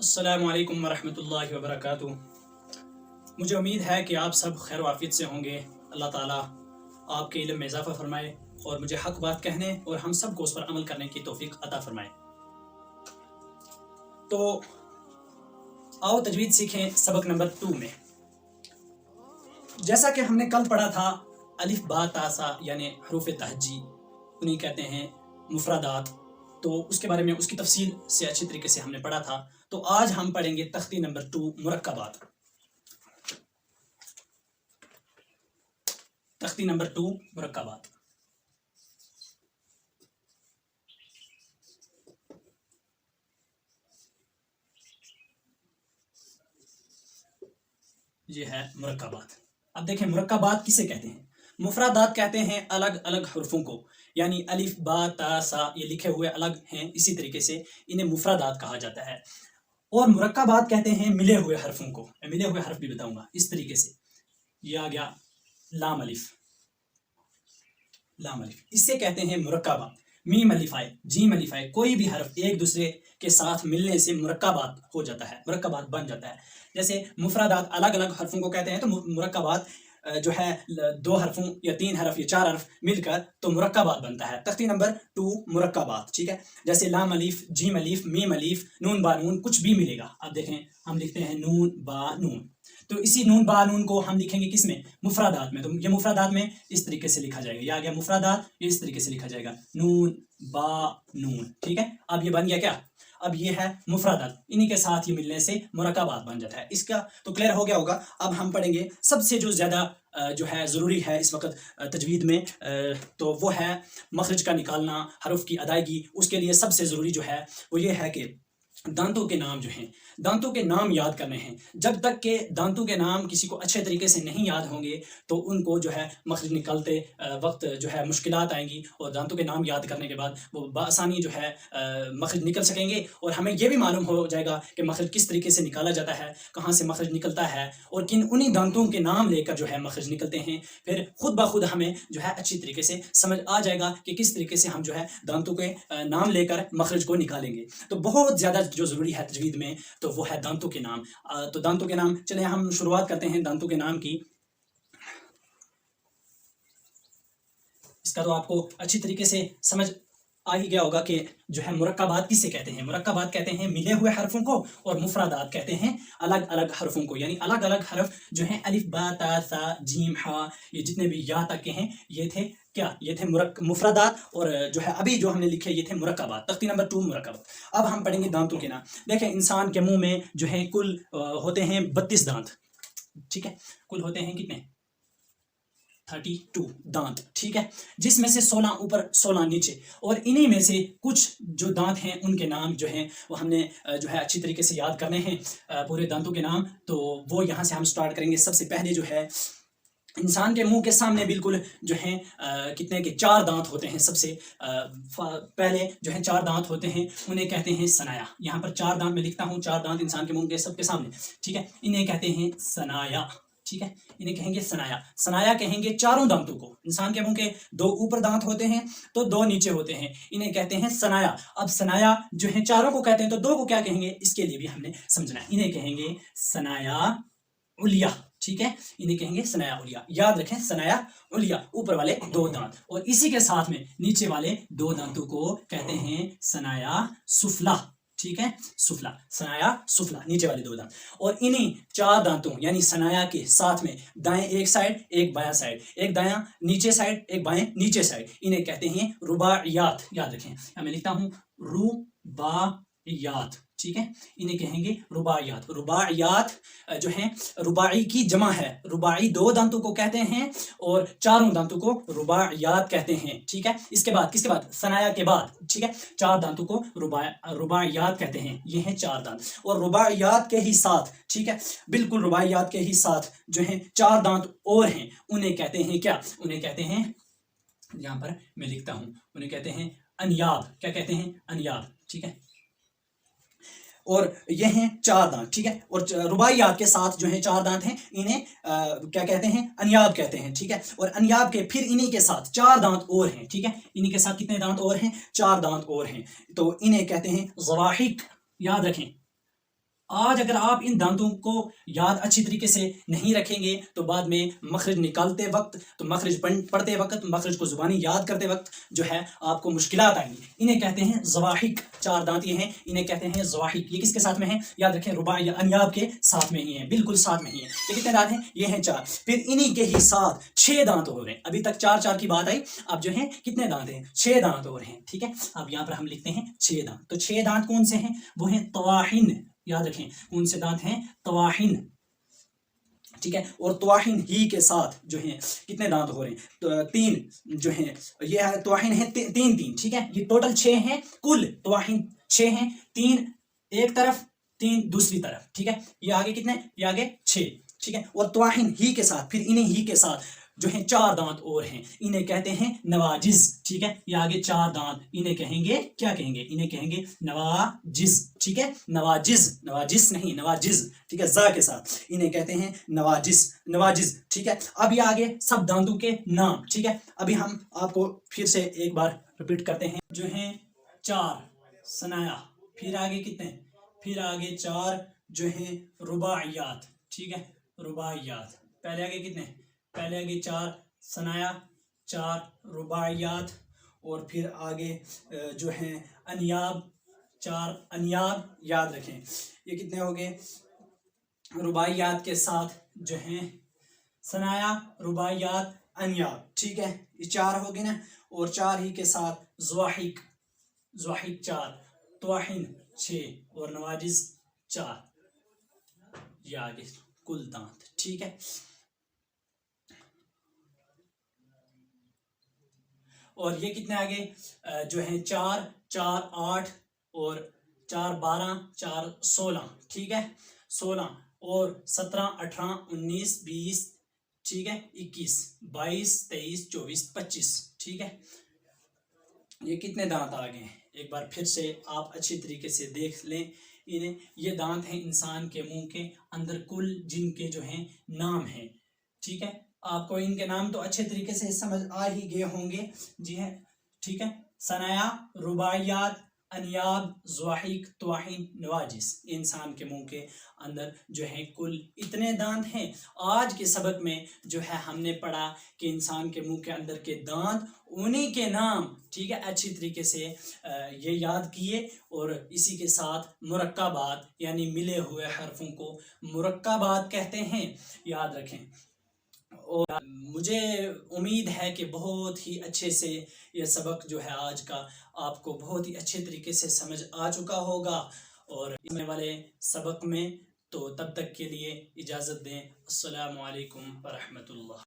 अस्सलाम वालेकुम वरहमतुल्लाहि वबरकातुह। मुझे उम्मीद है कि आप सब खैर वाफियत से होंगे। अल्लाह ताला आपके इल्म में इजाफ़ा फरमाए और मुझे हक़ बात कहने और हम सब को उस पर अमल करने की तौफीक अता फरमाए। तो आओ तजवीद सीखें सबक नंबर 2 में। जैसा कि हमने कल पढ़ा था अलिफ बा ता सा यानी हरूफ तहजी, उन्हें कहते हैं मुफरदात। तो उसके बारे में उसकी तफसील से अच्छी तरीके से हमने पढ़ा था। तो आज हम पढ़ेंगे तख्ती नंबर 2 मुरक्कबात। तख्ती नंबर 2 मुरक्कबात। ये है मुरक्कबात। अब देखें मुरक्कबात किसे कहते हैं। मुफरदात कहते हैं अलग अलग हरफों को, यानी अलिफ बा ता सा ये लिखे हुए अलग हैं, इसी तरीके से इन्हें मुफरदात कहा जाता है। और मुरक्कबात कहते हैं मिले हुए हरफों को। मैं मिले हुए हरफ भी बताऊंगा इस तरीके से। ये आ गया लाम अलिफ, लाम अलिफ, इससे कहते हैं मुरक्कबात। मीम अलिफ आए, जीम अलिफ आए, कोई भी हरफ एक दूसरे के साथ मिलने से मुरक्कबात हो जाता है, मुरक्कबात बन जाता है। जैसे मुफरदात अलग अलग हरफों को कहते हैं, तो मुरक्कबात जो है 2 हरफों या 3 हरफ या 4 हरफ मिलकर तो मुरक्कबात बनता है। तख्ती नंबर 2 मुरक्कबात, ठीक है। जैसे लाम अलिफ, जीम अलिफ, मीम अलिफ, नून बा नून, कुछ भी मिलेगा। अब देखें हम लिखते हैं नून बा नून, तो इसी नून बा नून को हम लिखेंगे किसमें, मुफरदात में। तो ये मुफरदात में इस तरीके से लिखा जाएगा। ये आ गया मुफरदात, ये इस तरीके से लिखा जाएगा नून बा नून, ठीक है। अब ये बन गया क्या, अब ये है मुफरदात, इन्हीं के साथ ये मिलने से मुरक्कबात बन जाता है। इसका तो क्लियर हो गया होगा। अब हम पढ़ेंगे सबसे जो ज़्यादा जो है ज़रूरी है इस वक्त तजवीद में, तो वो है मखरज का निकालना, हरफ की अदायगी। उसके लिए सबसे ज़रूरी जो है वो ये है कि दांतों के नाम जो हैं, दांतों के नाम याद करने हैं। जब तक के दांतों के नाम किसी को अच्छे तरीके से नहीं याद होंगे तो उनको जो है मखरज निकलते वक्त जो है मुश्किलात आएंगी, और दांतों के नाम याद करने के बाद वो बआसानी जो है मखरज निकल सकेंगे। और हमें ये भी मालूम हो जाएगा कि मखरज किस तरीके से निकाला जाता है, कहाँ से मखरज निकलता है, और किन उन्हीं दांतों के नाम लेकर जो है मखरज निकलते हैं। फिर खुद ब खुद हमें जो है अच्छी तरीके से समझ आ जाएगा कि किस तरीके से हम जो है दांतों के नाम लेकर मखरज को निकालेंगे। तो बहुत ज़्यादा जो ज़रूरी है तजवीद में तो वो है दांतों के नाम। तो दांतों के नाम, चलिए हम शुरुआत करते हैं दांतों के नाम की। इसका तो आपको अच्छी तरीके से समझ आ ही गया होगा कि जो है मुरक्कबात किसे कहते हैं। मुरक्कबात कहते हैं मिले हुए हरफों को, और मुफरदात कहते हैं अलग अलग हरफों को, यानी अलग अलग हरफ जो हैं अलिफ बा ता सा जीम हा, ये जितने भी या तक के हैं ये थे क्या, ये थे मुफरदात। और जो है अभी जो हमने लिखे ये थे मुरक्कबात। तख्ती नंबर 2 मुरक्कबात। अब हम पढ़ेंगे दांतों के नाम। देखें इंसान के मुंह में जो है कुल होते हैं 32 दांत, ठीक है। कुल होते हैं कितने, 32 दांत, ठीक है, जिसमें से 16 ऊपर 16 नीचे। और इन्हीं में से कुछ जो दांत हैं उनके नाम जो हैं वो हमने जो है अच्छी तरीके से याद करने हैं, पूरे दांतों के नाम। तो वो यहाँ से हम स्टार्ट करेंगे। सबसे पहले जो है इंसान के मुंह के सामने बिल्कुल जो हैं कितने के 4 दांत होते हैं। सबसे पहले जो है 4 दांत होते हैं, उन्हें कहते हैं सनाया। यहाँ पर 4 दांत मैं लिखता हूँ, 4 दांत इंसान के मुंह के सबके सामने, ठीक है। इन्हें कहते हैं सनाया, ठीक है, इन्हें कहेंगे सनाया। सनाया कहेंगे चारों दांतों को। इंसान के मुंह के 2 ऊपर दांत होते हैं तो 2 नीचे होते हैं, इन्हें कहते हैं सनाया। अब सनाया जो है चारों को कहते हैं, तो 2 को क्या कहेंगे इसके लिए भी हमने समझना है। इन्हें कहेंगे सनाया उलिया, ठीक है, इन्हें कहेंगे सनाया उलिया। याद रखें सनाया उलिया, ऊपर वाले 2 दांत, और इसी के साथ में नीचे वाले 2 दांतों को कहते हैं सनाया सुफला, ठीक है, सुफला, सनाया सुफला, नीचे वाले 2 दांत। और इन्हीं 4 दांतों यानी सनाया के साथ में दाएं एक साइड एक बायां साइड, एक दायां नीचे साइड एक बाएं नीचे साइड, इन्हें कहते हैं रुबाइयात। याद रखें, मैं लिखता हूं रुबाइयात, ठीक है, इन्हें कहेंगे रुबाइयात। रुबाइयात जो हैं रुबाई की जमा है। रुबाई 2 दांतों को कहते हैं और चारों दांतों को रुबाइयात कहते हैं, ठीक है। इसके बाद किसके बाद, सनाया के बाद, ठीक है, 4 दांतों को रुबाइयात कहते हैं। ये हैं 4 दांत। और रुबाइयात के ही साथ, ठीक है, बिल्कुल रुबाइयात के ही साथ जो हैं 4 दांत और हैं, उन्हें कहते हैं क्या, उन्हें कहते हैं, यहाँ पर मैं लिखता हूं, उन्हें कहते हैं अनयाब। क्या कहते हैं, अनयाब, ठीक है। और ये हैं 4 दांत, ठीक है। और रुबाइयात के साथ जो है 4 दांत हैं, इन्हें क्या कहते हैं, अनयाब कहते हैं, ठीक है। और अनयाब के फिर इन्हीं के साथ 4 दांत और हैं, ठीक है, इन्हीं के साथ कितने दांत और हैं, 4 दांत और हैं, तो इन्हें कहते हैं ज़वाहिक। याद रखें, آج اگر آپ ان دانتوں کو یاد اچھی طریقے سے نہیں رکھیں گے تو بعد میں مخرج نکالتے وقت تو مخرج پڑھتے وقت مخرج کو زبانی یاد کرتے وقت جو ہے آپ کو مشکلات آئیں گی. انہیں کہتے ہیں زواحق. 4 دانت یہ ہیں, انہیں کہتے ہیں زواحق. یہ کس کے ساتھ میں ہیں؟ یاد رکھیں رباع یا انیاب کے ساتھ میں ہی ہیں, بالکل ساتھ میں ہی ہیں. یہ کتنے دانت ہیں؟ یہ ہیں 4. پھر انہی کے ہی ساتھ 6 دانت ہو رہے ہیں. ابھی تک 4 کی بات آئی, اب جو ہیں کتنے دانت ہیں؟ 6 دانت ہو رہے ہیں. ٹھیک ہے, اب یہاں پر ہم لکھتے ہیں 6 دانت. تو 6 دانت کون سے ہیں؟ وہ ہیں طواحن. یاد رکھیں کون سے دانت ہیں؟ طواحن. ٹھیک ہے, اور طواحن ہی کے ساتھ جو ہیں کتنے دانت ہو رہے ہیں؟ تو 3 جو ہیں, یہ طواحن ہیں 3. ٹھیک ہے, یہ ٹوٹل 6 ہیں. کل طواحن 6 ہیں, 3 ایک طرف 3 دوسری طرف. ٹھیک ہے, یہ آگے کتنے؟ یہ آگے 6. ٹھیک ہے, اور طواحن ہی کے ساتھ پھر انہیں ہی کے ساتھ جو ہیں 4 دانت اور ہیں, انہیں کہتے ہیں نواجز. ٹھیک ہے, یہ آگے 4 دانت, انہیں کہیں گے کیا کہیں گے؟ انہیں کہیں گے نواجز. ٹھیک ہے, نواجز, نواجس نہیں نواجز. ٹھیک ہے, زا کے ساتھ, انہیں کہتے ہیں نواجز. ٹھیک ہے, اب یہ آگے سب دانتوں کے نام. ٹھیک ہے, ابھی ہم آپ کو پھر سے ایک بار ریپیٹ کرتے ہیں. جو ہیں 4 ثنایا, پھر آگے کتنے؟ پھر آگے 4 جو ہیں رباعیات. ٹھیک ہے, رباعیات. پہلے آگے کتنے؟ پہلے آگے 4 ثنایا, 4 رباعیات, اور پھر آگے جو ہیں انیاب, 4 انیاب. یاد رکھیں یہ کتنے ہو گئے؟ رباعیات کے ساتھ جو ہیں ثنایا, رباعیات, انیاب. ٹھیک ہے, یہ 4 ہو گئے نا, اور 4 ہی کے ساتھ زواحق. زواحق 4, طواحن 6, اور نواجز 4. یہ آگے کل دانت. ٹھیک ہے, اور یہ کتنے آگے جو ہیں 4 4 8, اور 4 12, 4 16. ٹھیک ہے, 16, اور 17 18 19 20. ٹھیک ہے, 21 22 23 24 25. ٹھیک ہے, یہ کتنے دانت آ گئے ہیں؟ ایک بار پھر سے آپ اچھی طریقے سے دیکھ لیں انہیں. یہ دانت ہیں انسان کے منہ کے اندر کل, جن کے جو ہیں نام ہیں. ٹھیک ہے, آپ کو ان کے نام تو اچھے طریقے سے سمجھ آ ہی گئے ہوں گے. جی ہیں, ٹھیک ہے, ثنایا, رباعیات, انیاب, زواحق, طواحن, نواجس. انسان کے منہ کے اندر جو ہے کل اتنے دانت ہیں. آج کے سبق میں جو ہے ہم نے پڑھا کہ انسان کے منہ کے اندر کے دانت, انہی کے نام. ٹھیک ہے, اچھی طریقے سے یہ یاد کیے, اور اسی کے ساتھ مرکبات یعنی ملے ہوئے حرفوں کو مرکبات کہتے ہیں. یاد رکھیں, اور مجھے امید ہے کہ بہت ہی اچھے سے یہ سبق جو ہے آج کا آپ کو بہت ہی اچھے طریقے سے سمجھ آ چکا ہوگا. اور آنے والے سبق میں تو تب تک کے لیے اجازت دیں. السلام علیکم ورحمۃ اللہ.